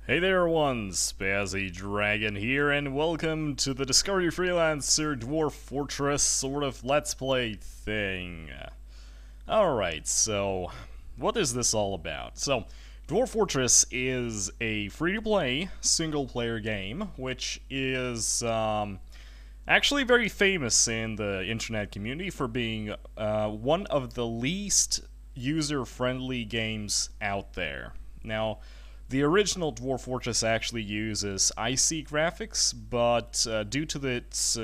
Hey there everyone, Spazzy Dragon here, and welcome to the Discovery Freelancer Dwarf Fortress sort of Let's Play thing. Alright, so what is this all about? So, Dwarf Fortress is a free-to-play, single-player game, which is actually very famous in the internet community for being one of the least user-friendly games out there. Now, the original Dwarf Fortress actually uses icy graphics, but due to its,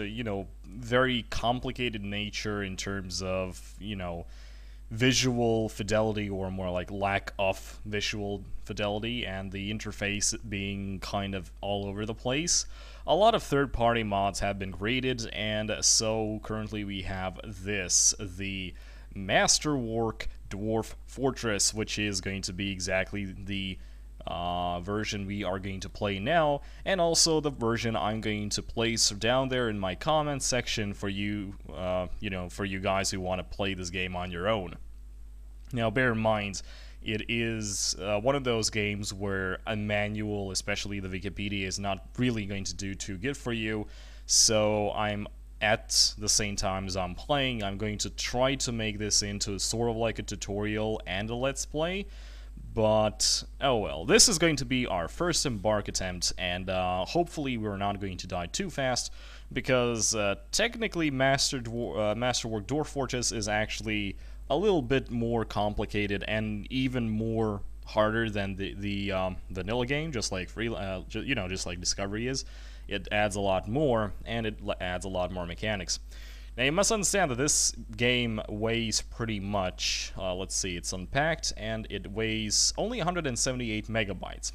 very complicated nature in terms of, visual fidelity, or more like lack of visual fidelity, and the interface being kind of all over the place, a lot of third-party mods have been created, and so currently we have the Masterwork Dwarf Fortress, which is going to be exactly the version we are going to play now, and also the version I'm going to place down there in my comment section for you, for you guys who want to play this game on your own. Now, bear in mind, it is one of those games where a manual, especially the Wikipedia, is not really going to do too good for you, so at the same time as I'm playing, I'm going to try to make this into sort of like a tutorial and a let's play. But, oh well, this is going to be our first embark attempt, and hopefully we're not going to die too fast, because technically Masterwork Dwarf Fortress is actually a little bit more complicated and even more harder than the vanilla game, just like just like Discovery is. It adds a lot more, and it adds a lot more mechanics. Now, you must understand that this game weighs pretty much, let's see, it's unpacked, and it weighs only 178 megabytes.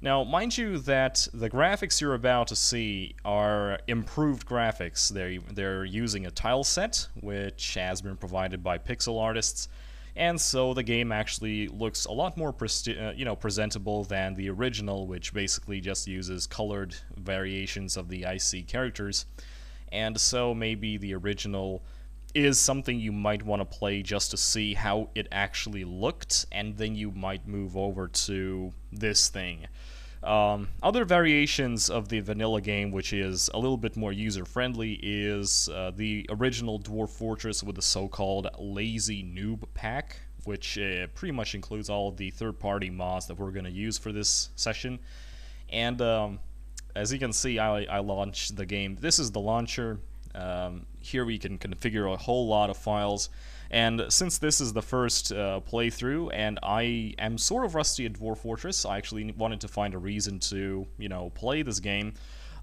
Now, mind you that the graphics you're about to see are improved graphics. They're using a tile set, which has been provided by pixel artists, and so the game actually looks a lot more presentable than the original, which basically just uses colored variations of the icy characters. And so maybe the original is something you might want to play just to see how it actually looked, and then you might move over to this thing. Other variations of the vanilla game, which is a little bit more user-friendly, is the original Dwarf Fortress with the so-called Lazy Noob Pack, which pretty much includes all of the third-party mods that we're going to use for this session. And as you can see, I launched the game. This is the launcher. Here we can configure a whole lot of files. And since this is the first playthrough, and I am sort of rusty at Dwarf Fortress, I actually wanted to find a reason to, play this game.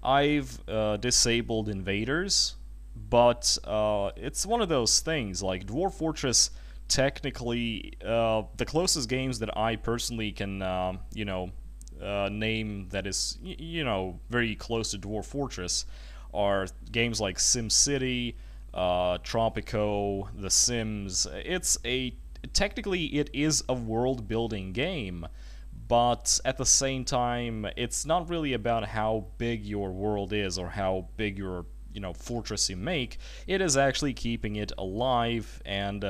I've disabled invaders, but it's one of those things, like Dwarf Fortress, technically, the closest games that I personally can, name that is, very close to Dwarf Fortress are games like SimCity, Tropico, The Sims. Technically it is a world-building game, but at the same time, it's not really about how big your world is or how big your fortress you make. It is actually keeping it alive, and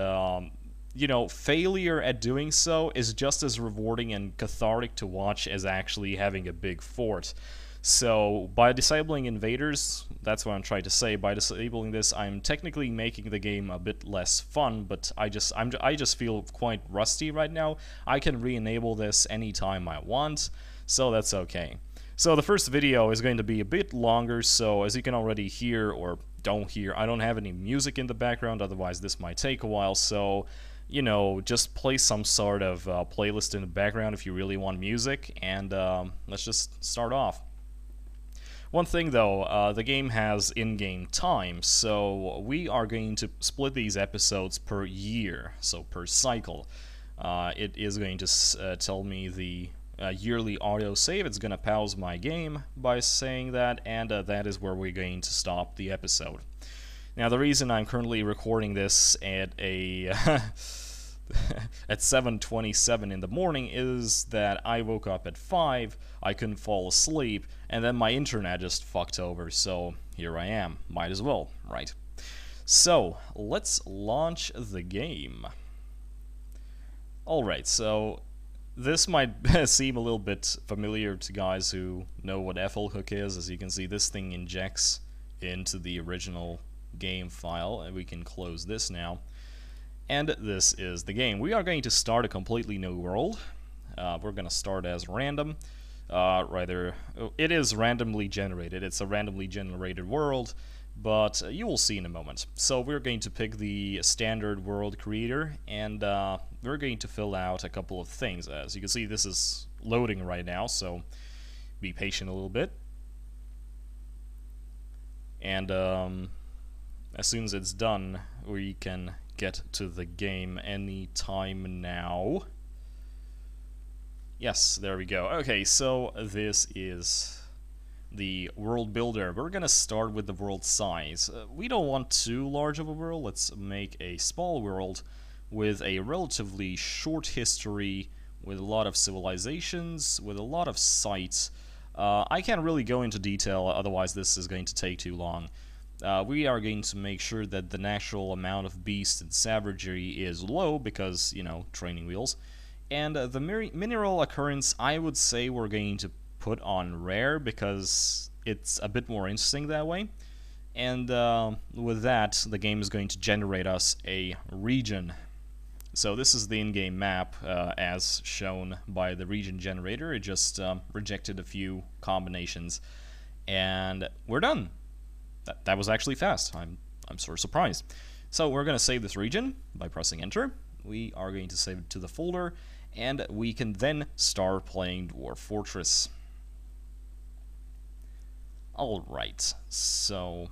failure at doing so is just as rewarding and cathartic to watch as actually having a big fort. So, by disabling invaders, that's what I'm trying to say, by disabling this, I'm technically making the game a bit less fun, but I just feel quite rusty right now. I can re-enable this anytime I want, so that's okay. So the first video is going to be a bit longer, so as you can already hear, or don't hear, I don't have any music in the background, otherwise this might take a while, so just play some sort of playlist in the background if you really want music, and let's just start off. One thing though, the game has in-game time, so we are going to split these episodes per year, so per cycle. It is going to tell me the yearly autosave. It's going to pause my game by saying that, and that is where we're going to stop the episode. Now, the reason I'm currently recording this at a at 7:27 in the morning is that I woke up at 5, I couldn't fall asleep, and then my internet just fucked over, so here I am. Might as well, right? So, let's launch the game. Alright, so this might seem a little bit familiar to guys who know what FL-hook is. As you can see, this thing injects into the original game file, and we can close this now. And this is the game. We are going to start a completely new world. We're going to start as random. Rather, it is randomly generated. It's a randomly generated world, but you will see in a moment. So we're going to pick the standard world creator, and we're going to fill out a couple of things. As you can see, this is loading right now, so be patient a little bit. And as soon as it's done, we can get to the game any time now. Yes, there we go. Okay, so this is the world builder. We're gonna start with the world size. We don't want too large of a world. Let's make a small world with a relatively short history, with a lot of civilizations, with a lot of sites. I can't really go into detail, otherwise this is going to take too long. We are going to make sure that the natural amount of beast and savagery is low because, you know, training wheels. And the mineral occurrence, I would say we're going to put on rare because it's a bit more interesting that way. And with that, the game is going to generate us a region. So this is the in-game map as shown by the region generator. It just rejected a few combinations, and we're done. That was actually fast. I'm sort of surprised. So we're going to save this region by pressing enter. We are going to save it to the folder, and we can then start playing Dwarf Fortress. Alright, so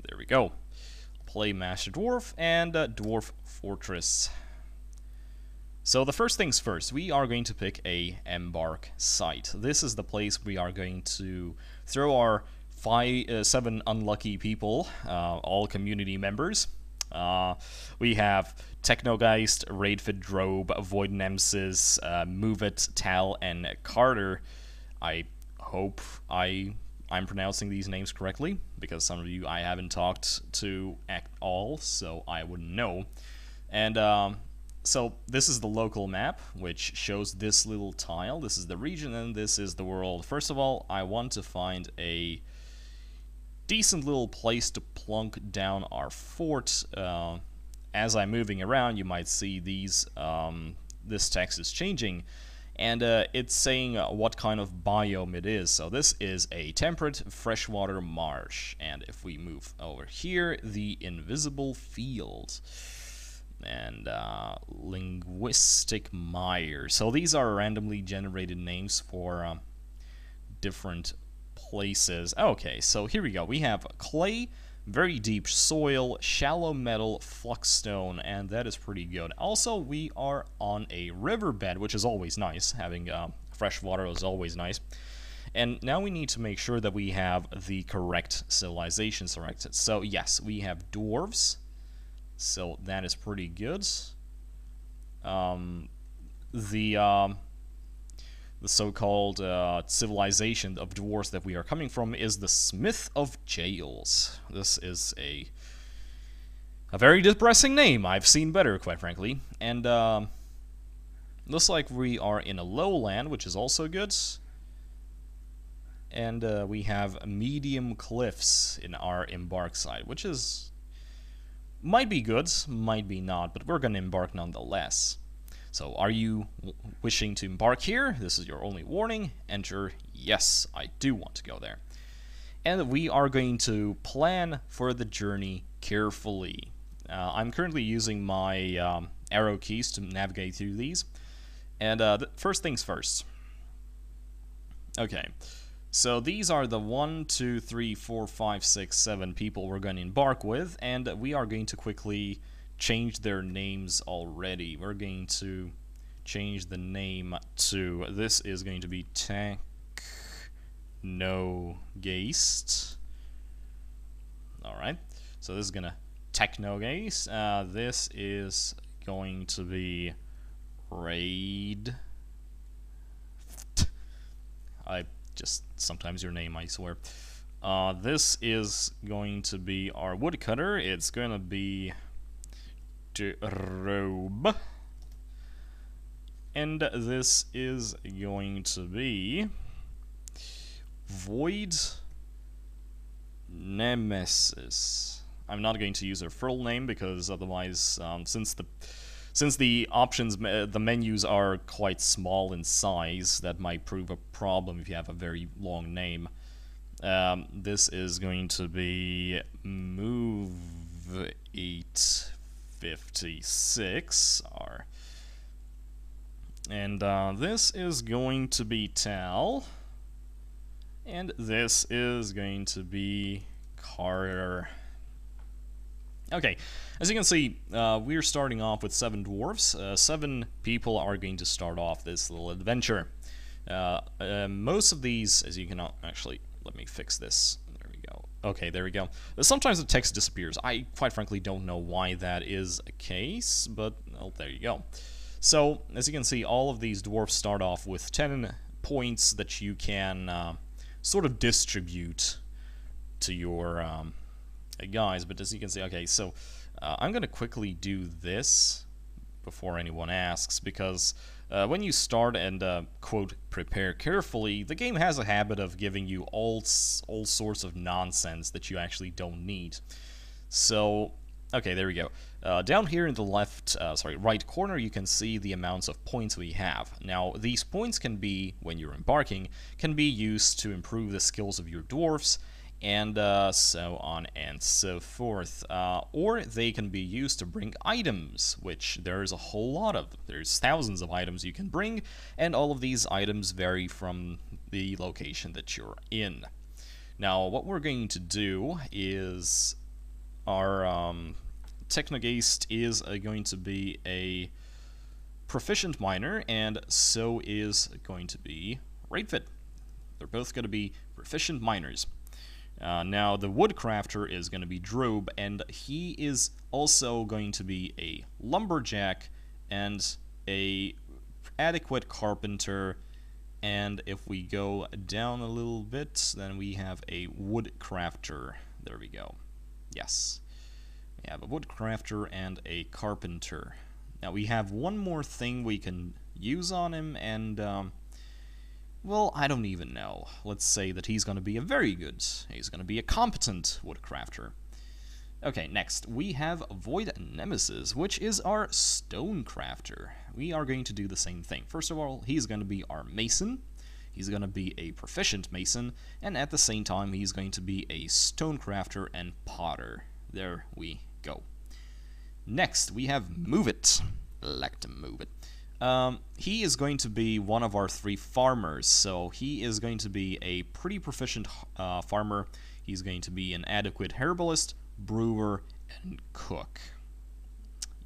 there we go. Play Master Dwarf and Dwarf Fortress. So the first things first, we are going to pick a embark site. This is the place we are going to throw our 7 unlucky people, all community members. We have Technogeist, Raidfit Drobe, Void Nemesis, Move It, Tal, and Carter. I hope I'm pronouncing these names correctly, because some of you I haven't talked to at all, so I wouldn't know. And so this is the local map, which shows this little tile. This is the region, and this is the world. First of all, I want to find a decent little place to plunk down our fort. As I'm moving around, you might see these this text is changing, and it's saying what kind of biome it is. So this is a temperate freshwater marsh, and if we move over here, the invisible field and linguistic mire. So these are randomly generated names for different places. Okay, so here we go. We have clay, very deep soil, shallow metal, fluxstone, and that is pretty good. Also, we are on a riverbed, which is always nice. Having fresh water is always nice. And now we need to make sure that we have the correct civilization selected. So yes, we have dwarves, so that is pretty good. The so-called civilization of dwarves that we are coming from is the Smith of Jails. This is a very depressing name. I've seen better, quite frankly. And looks like we are in a lowland, which is also good. And we have medium cliffs in our embark site, which is might be good, might be not, but we're going to embark nonetheless. So, are you wishing to embark here? This is your only warning. Enter, yes, I do want to go there. And we are going to plan for the journey carefully. I'm currently using my arrow keys to navigate through these. And first things first. Okay, so these are the 1, 2, 3, 4, 5, 6, 7 people we're going to embark with, and we are going to quickly change their names already. We're going to change the name to, this is going to be Technogeist. Alright, so this is gonna Technogeist. This is going to be Raid. Sometimes your name, I swear. This is going to be our woodcutter. It's gonna be Drobe. And this is going to be Void Nemesis. I'm not going to use her full name because otherwise, since the options, the menus are quite small in size, that might prove a problem if you have a very long name. This is going to be Move 856 R. And this is going to be Tal. And this is going to be Carter. Okay, as you can see, we're starting off with 7 dwarfs. 7 people are going to start off this little adventure. Most of these, as you can actually, let me fix this. There we go. Okay, there we go. Sometimes the text disappears. I quite frankly don't know why that is a case, but well, there you go. So, as you can see, all of these dwarfs start off with 10 points that you can sort of distribute to your guys, but as you can see, okay, so I'm going to quickly do this before anyone asks, because when you start and, quote, prepare carefully, the game has a habit of giving you all sorts of nonsense that you actually don't need. So, okay, there we go. Down here in the right corner, you can see the amounts of points we have. Now, these points can be, when you're embarking, can be used to improve the skills of your dwarfs, and so on and so forth. Or they can be used to bring items, which there's a whole lot of. There's thousands of items you can bring, and all of these items vary from the location that you're in. Now, what we're going to do is our Technogeist is going to be a proficient miner, and so is going to be Raidfit. They're both going to be proficient miners. Now, the Woodcrafter is going to be Drobe, and he is also going to be a Lumberjack and a adequate Carpenter. And if we go down a little bit, then we have a Woodcrafter. There we go. Yes. We have a Woodcrafter and a Carpenter. Now, we have one more thing we can use on him, and well, I don't even know. Let's say that he's going to be he's going to be a competent Woodcrafter. Okay, next, we have Void Nemesis, which is our Stonecrafter. We are going to do the same thing. First of all, he's going to be our Mason. He's going to be a proficient Mason, and at the same time, he's going to be a Stonecrafter and Potter. There we go. Next, we have Move It. I like to move it. He is going to be one of our 3 farmers, so he is going to be a pretty proficient farmer. He's going to be an adequate herbalist, brewer, and cook.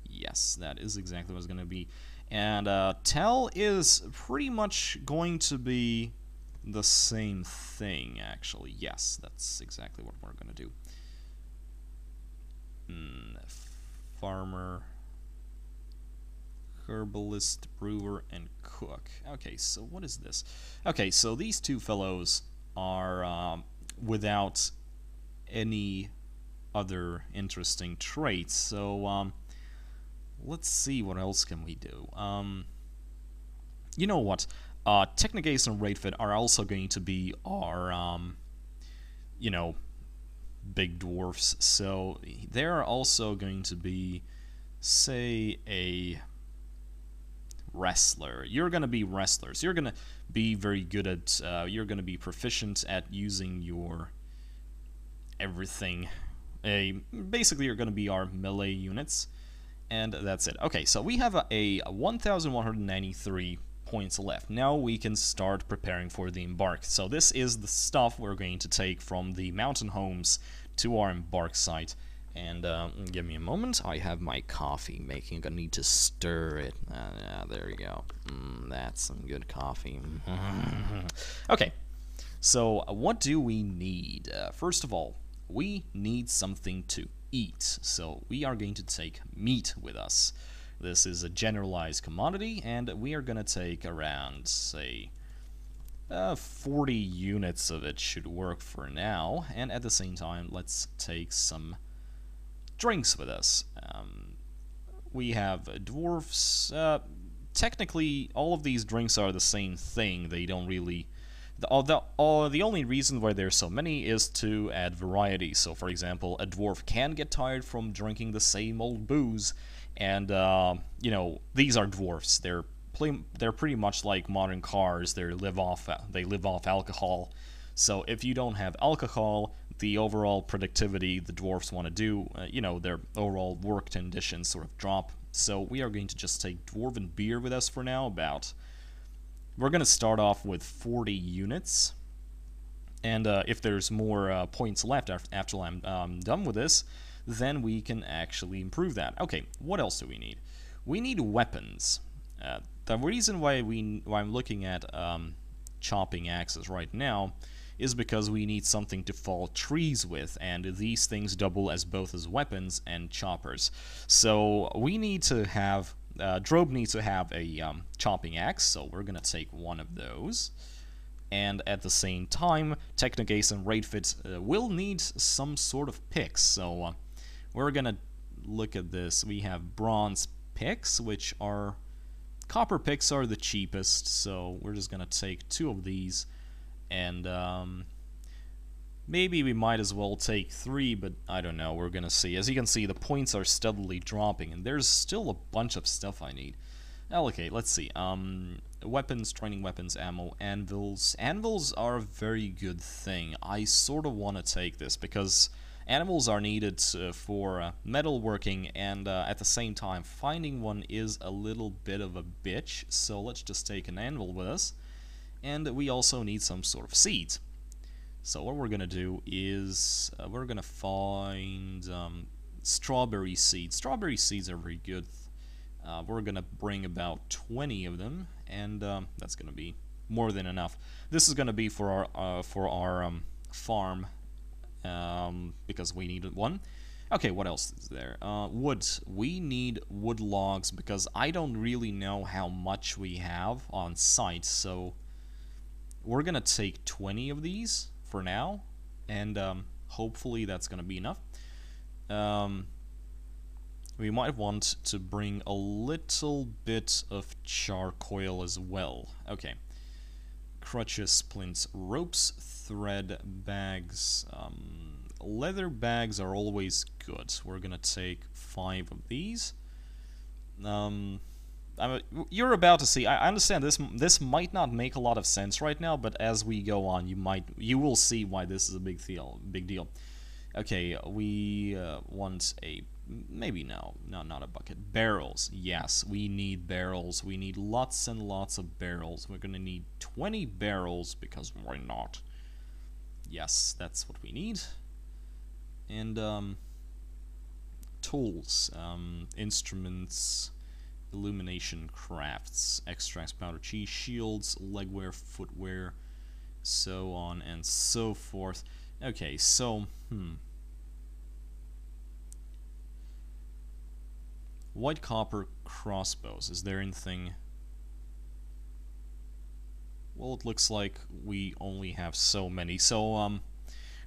Yes, that is exactly what it's going to be. And Tel is pretty much going to be the same thing, actually. Yes, that's exactly what we're going to do. Farmer, herbalist, brewer, and cook. Okay, so what is this? Okay, so these 2 fellows are without any other interesting traits. So let's see, what else can we do? You know what? Technogeist and Raidfit are also going to be our, you know, big dwarfs. So they're also going to be, say, a wrestler. You're going to be wrestlers. You're going to be very good at, you're going to be proficient at using your everything. Basically, you're going to be our melee units, and that's it. Okay, so we have a 1,193 points left. Now we can start preparing for the embark. So this is the stuff we're going to take from the mountain homes to our embark site. And give me a moment. I have my coffee making. I need to stir it. There we go. That's some good coffee. Okay. So what do we need? First of all, we need something to eat. So we are going to take meat with us. This is a generalized commodity, and we are going to take around, say, 40 units of it should work for now. And at the same time, let's take some drinks with us. We have dwarfs, technically, all of these drinks are the same thing. They don't really... The only reason why there's so many is to add variety. So, for example, a dwarf can get tired from drinking the same old booze, and, you know, these are dwarfs. They're pretty much like modern cars. They live off alcohol. So if you don't have alcohol, the overall productivity the dwarfs want to do, you know, their overall work conditions sort of drop. So we are going to just take dwarven beer with us for now. We're going to start off with 40 units. And if there's more points left after I'm done with this, then we can actually improve that. Okay, what else do we need? We need weapons. The reason why I'm looking at chopping axes right now is because we need something to fall trees with, and these things double as both as weapons and choppers. So we need to have... Drobe needs to have a chopping axe, so we're going to take one of those. And at the same time, Technogaze and Raidfit will need some sort of picks, so we're going to look at this. We have bronze picks, which are... Copper picks are the cheapest, so we're just going to take 2 of these. And maybe we might as well take 3, but I don't know, we're gonna see. As you can see, the points are steadily dropping, and there's still a bunch of stuff I need. Okay, let's see. Weapons, training weapons, ammo, anvils. Anvils are a very good thing. I sort of want to take this, because anvils are needed for metalworking, and at the same time, finding one is a little bit of a bitch, so let's just take an anvil with us. And we also need some sort of seeds. So what we're going to do is we're going to find strawberry seeds. Strawberry seeds are very good. We're going to bring about 20 of them, and that's going to be more than enough. This is going to be for our farm, because we needed one. Okay, what else is there? Wood. We need wood logs, because I don't really know how much we have on site, so... We're going to take 20 of these for now, and hopefully that's going to be enough. We might want to bring a little bit of charcoal as well. Okay. Crutches, splints, ropes, thread, bags. Leather bags are always good. We're going to take 5 of these. You're about to see. I understand this might not make a lot of sense right now, but as we go on, you will see why this is a big deal. Okay, we want a... Maybe no, not a bucket. Barrels. Yes, we need barrels. We need lots and lots of barrels. We're gonna need 20 barrels, because why not? Yes, that's what we need. And tools, instruments, illumination crafts, extracts, powder, cheese, shields, legwear, footwear, so on and so forth. Okay, so, white copper crossbows. Is there anything? Well, it looks like we only have so many. So,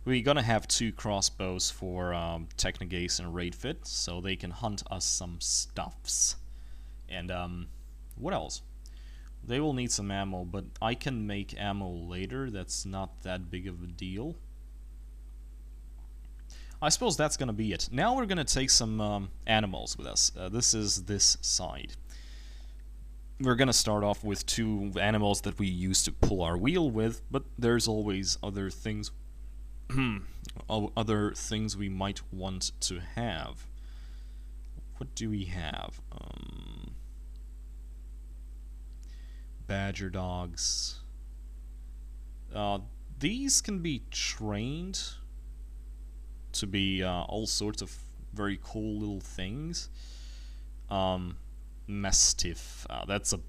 we're gonna have 2 crossbows for Technogaze and Raidfit, so they can hunt us some stuffs. And, what else? They will need some ammo, but I can make ammo later. That's not that big of a deal. I suppose that's gonna be it. Now we're gonna take some animals with us. This is this side. We're gonna start off with 2 animals that we use to pull our wheel with, but there's always other things other things we might want to have. What do we have? Badger dogs. These can be trained to be all sorts of very cool little things. Mastiff. That's a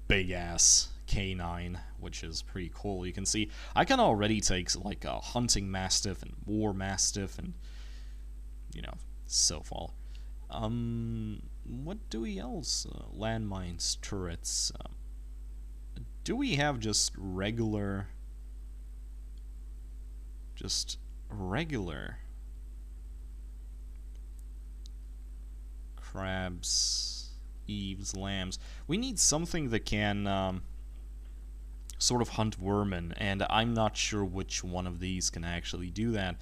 big ass canine, which is pretty cool. You can see I can already take like a hunting mastiff and war mastiff and so forth. What do we else? Landmines, turrets. Do we have just regular crabs? Eve's lambs. We need something that can sort of hunt vermin, and I'm not sure which one of these can actually do that.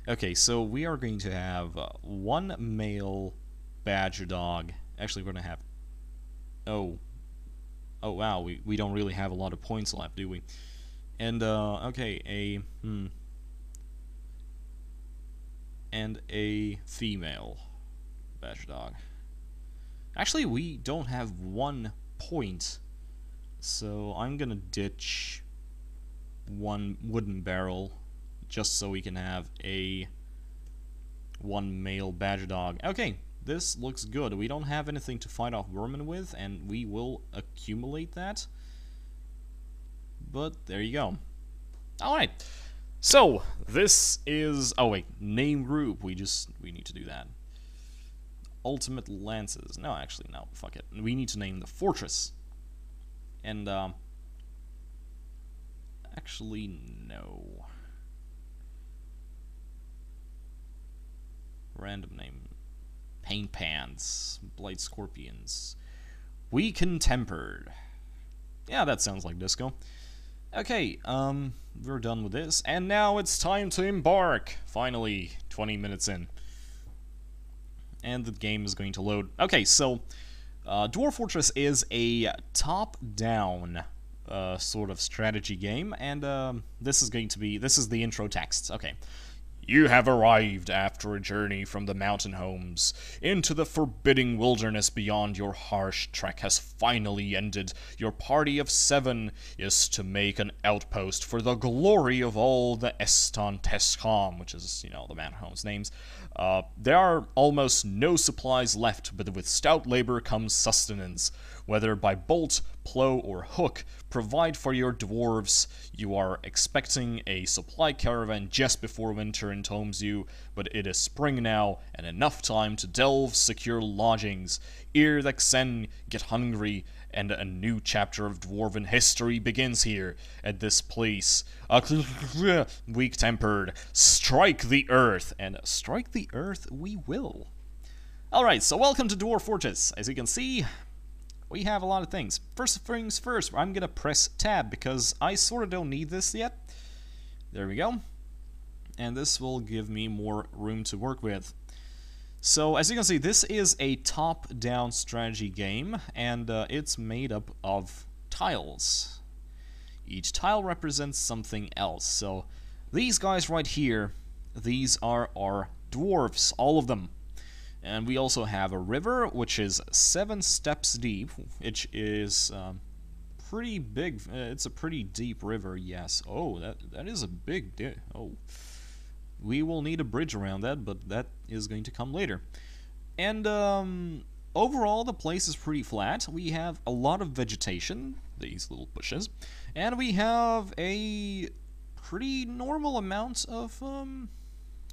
Okay, so we are going to have one male badger dog. Actually, we're going to have... Oh. Oh, wow, we don't really have a lot of points left, do we? And, okay, and a female badger dog. Actually, we don't have 1 point, so I'm gonna ditch 1 wooden barrel just so we can have one male badger dog. Okay, this looks good. We don't have anything to fight off vermin with, and we will accumulate that. But there you go. Alright, so this is... oh wait, name group. We need to do that. Ultimate Lances. No, actually, no, fuck it. We need to name the fortress. And, actually, no. Random name. Paint Pants. Blight Scorpions. Weak and Tempered. Yeah, that sounds like disco. Okay, we're done with this, and now it's time to embark! Finally, 20 minutes in. And the game is going to load. Okay, so, Dwarf Fortress is a top-down sort of strategy game, and this is the intro text. Okay. You have arrived after a journey from the mountain homes into the forbidding wilderness beyond. Your harsh trek has finally ended. Your party of 7 is to make an outpost for the glory of all the Eston Tescom, which is, you know, the mountain homes names. There are almost no supplies left, but with stout labor comes sustenance. Whether by bolt, plow, or hook, provide for your dwarves. You are expecting a supply caravan just before winter entombs you, but it is spring now, and enough time to delve, secure lodgings. Ere the Xen get hungry, and a new chapter of dwarven history begins here, at this place. Weak-tempered, strike the earth, and strike the earth we will. Alright, so welcome to Dwarf Fortress. As you can see, we have a lot of things. First things first, I'm gonna press tab because I sort of don't need this yet. There we go. And this will give me more room to work with. So, as you can see, this is a top-down strategy game, and it's made up of tiles. Each tile represents something else. So, these guys right here, these are our dwarves, all of them. And we also have a river, which is 7 steps deep, which is pretty big. It's a pretty deep river, yes. Oh, that is a big... oh. We will need a bridge around that, but that is going to come later. And overall, the place is pretty flat. We have a lot of vegetation, these little bushes, and we have a pretty normal amount of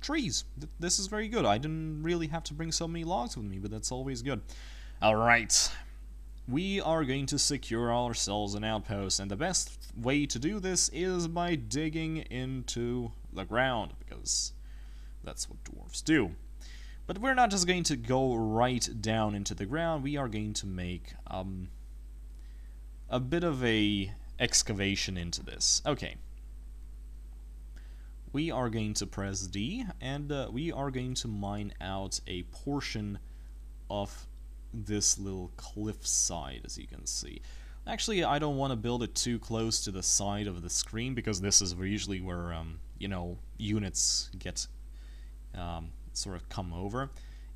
trees. This is very good. I didn't really have to bring so many logs with me, but that's always good. Alright. We are going to secure ourselves an outpost, and the best way to do this is by digging into the ground, because that's what dwarves do. But we're not just going to go right down into the ground, we are going to make a bit of a excavation into this. Okay. We are going to press D, and we are going to mine out a portion of this little cliff side, as you can see. Actually, I don't want to build it too close to the side of the screen, because this is usually where, you know, units get sort of come over.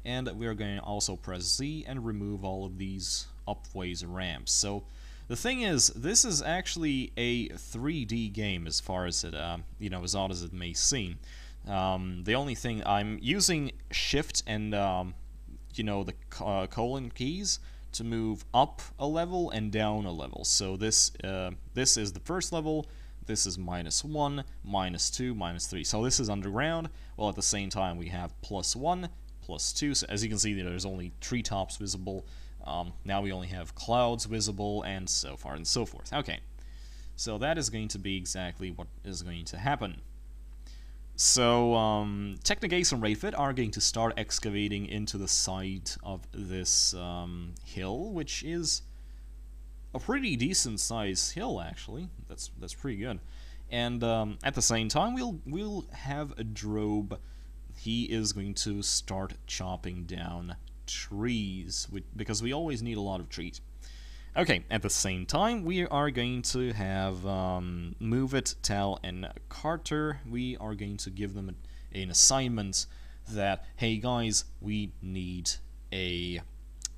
And we are going to also press Z and remove all of these upways ramps. So, the thing is, this is actually a 3D game as far as it, you know, as odd as it may seem. The only thing, I'm using Shift and, you know, the colon keys to move up a level and down a level. So this is the first level, this is -1, -2, -3. So this is underground, while at the same time we have +1, +2. So as you can see, there's only treetops visible. Now we only have clouds visible, and so far and so forth. Okay, so that is going to be exactly what is going to happen. So, Technogaze and Rayfit are going to start excavating into the side of this hill, which is a pretty decent sized hill, actually. That's pretty good. And at the same time, we'll have a drobe. He is going to start chopping down trees, because we always need a lot of trees. Okay, at the same time, we are going to have Move It, Tal, and Carter. We are going to give them an assignment that, hey guys, we need a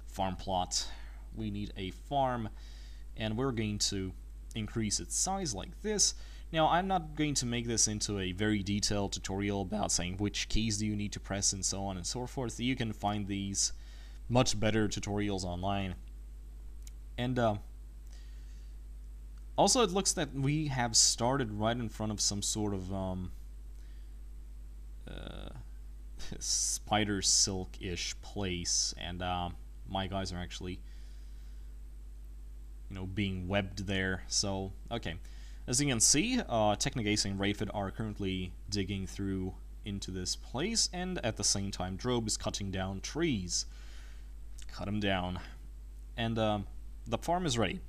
farm plot. We need a farm, and we're going to increase its size like this. Now, I'm not going to make this into a very detailed tutorial about saying which keys do you need to press and so on and so forth. You can find these much better tutorials online. And also, it looks that we have started right in front of some sort of spider silk-ish place, and my guys are actually, being webbed there. So, okay. As you can see, Technogaze and Rayfit are currently digging through into this place, and at the same time, Drobe is cutting down trees. Cut them down. And the farm is ready.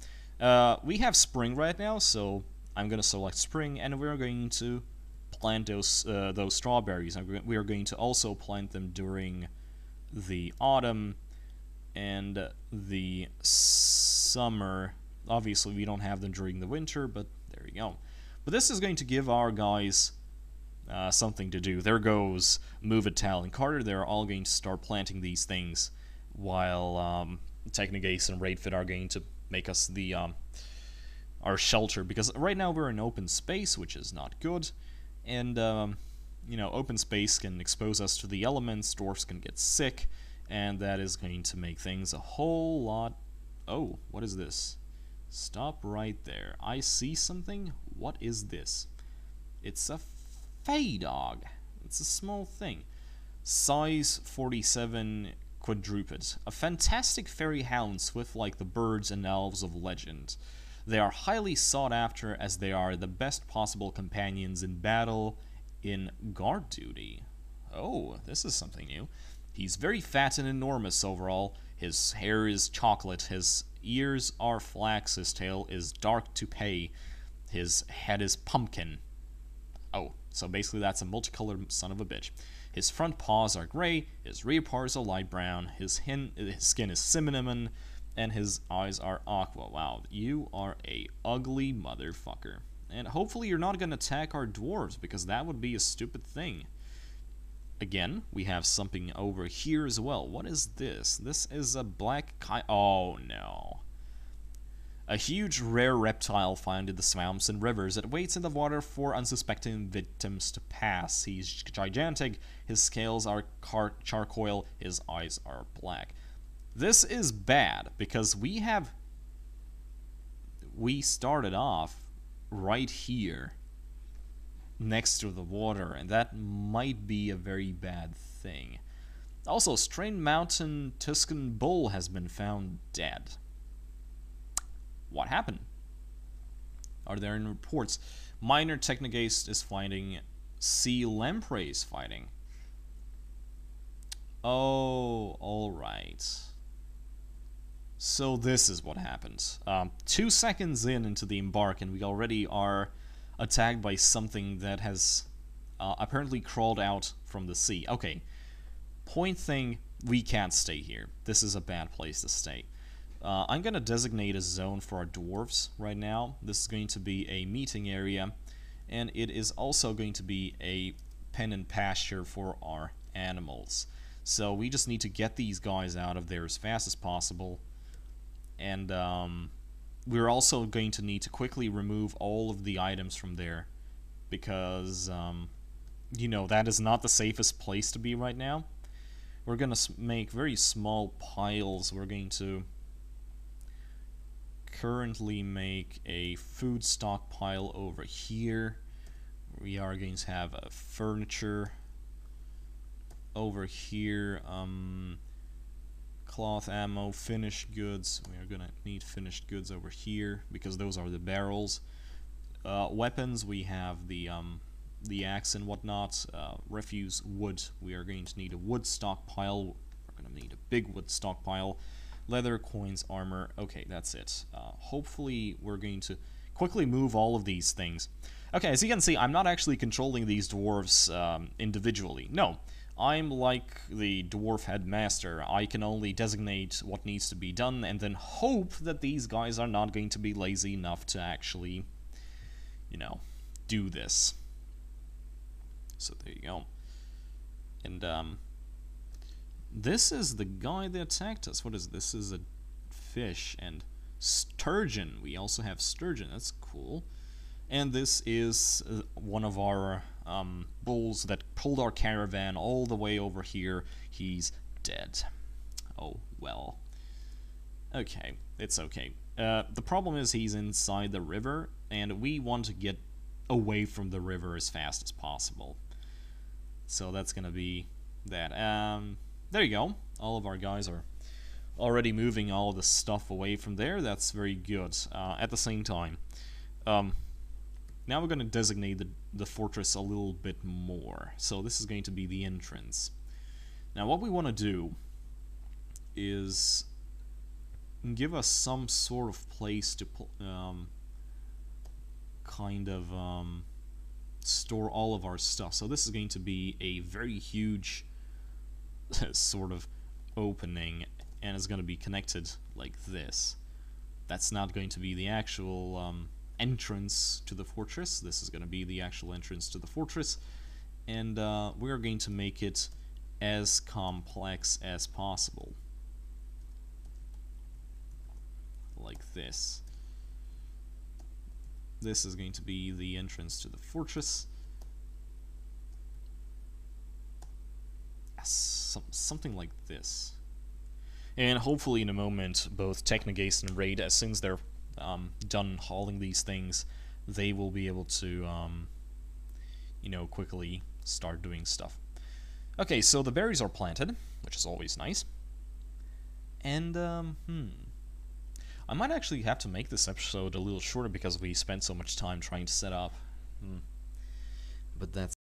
We have spring right now, so I'm going to select spring, and we're going to plant those strawberries. And we are going to also plant them during the autumn and the summer. Obviously, we don't have them during the winter, but there you go. But this is going to give our guys something to do. There goes Move It, Tal, and Carter. They're all going to start planting these things, while Technogaze and Rayfit are going to make us the our shelter, because right now we're in open space, which is not good, and open space can expose us to the elements. Dwarfs can get sick, and that is going to make things a whole lot. Oh, what is this? Stop right there. I see something. What is this? It's a fey dog. It's a small thing. Size 47 quadruped. A fantastic fairy hound, swift like the birds and elves of legend. They are highly sought after, as they are the best possible companions in battle, in guard duty. Oh, this is something new. He's very fat and enormous overall. His hair is chocolate, his ears are flax, his tail is dark toupee, his head is pumpkin. Oh, so basically that's a multicolored son of a bitch. His front paws are gray, his rear paws are light brown, his skin is cinnamon, and his eyes are aqua. Wow, you are a ugly motherfucker. And hopefully you're not going to attack our dwarves, because that would be a stupid thing. Again, we have something over here as well. What is this? This is a black oh no. A huge rare reptile found in the swamps and rivers. It waits in the water for unsuspecting victims to pass. He's gigantic, his scales are charcoal, his eyes are black. This is bad, because we started off right here next to the water, and that might be a very bad thing. Also, Strain Mountain Tuscan Bull has been found dead. What happened? Are there any reports? Minor Technogaze is finding sea lampreys fighting. Oh, alright. So this is what happened. 2 seconds into the embark, and we already are attacked by something that has apparently crawled out from the sea. Okay, point thing, we can't stay here. This is a bad place to stay. I'm going to designate a zone for our dwarves right now. This is going to be a meeting area, and it is also going to be a pen and pasture for our animals. So we just need to get these guys out of there as fast as possible, and we're also going to need to quickly remove all of the items from there, because that is not the safest place to be right now. We're going to make very small piles. We're going to currently make a food stockpile over here. We are going to have a furniture over here, cloth, ammo, finished goods. We are going to need finished goods over here, because those are the barrels. Weapons, we have the the axe and whatnot. Refuse wood. We are going to need a wood stockpile. We're going to need a big wood stockpile. Leather, coins, armor. Okay, that's it. Hopefully we're going to quickly move all of these things. Okay, as you can see, I'm not actually controlling these dwarves individually. No, I'm like the dwarf headmaster. I can only designate what needs to be done and then hope that these guys are not going to be lazy enough to actually, you know, do this. So there you go. And this is the guy that attacked us. What is this? This is a fish and sturgeon. We also have sturgeon. That's cool. And this is one of our bulls that pulled our caravan all the way over here. He's dead. Oh, well. Okay, it's okay. The problem is he's inside the river, and we want to get away from the river as fast as possible. So that's gonna be that. There you go. All of our guys are already moving all the stuff away from there. That's very good. At the same time, now we're going to designate the fortress a little bit more. So this is going to be the entrance. Now what we want to do is give us some sort of place to kind of store all of our stuff. So this is going to be a very huge sort of opening, and it's going to be connected like this. That's not going to be the actual entrance to the fortress. This is going to be the actual entrance to the fortress, and we're going to make it as complex as possible, like this. This is going to be the entrance to the fortress. Something like this. And hopefully in a moment, both Technogaze and Raid, as soon as they're done hauling these things, they will be able to, you know, quickly start doing stuff. Okay, so the berries are planted, which is always nice. And, I might actually have to make this episode a little shorter because we spent so much time trying to set up. But that's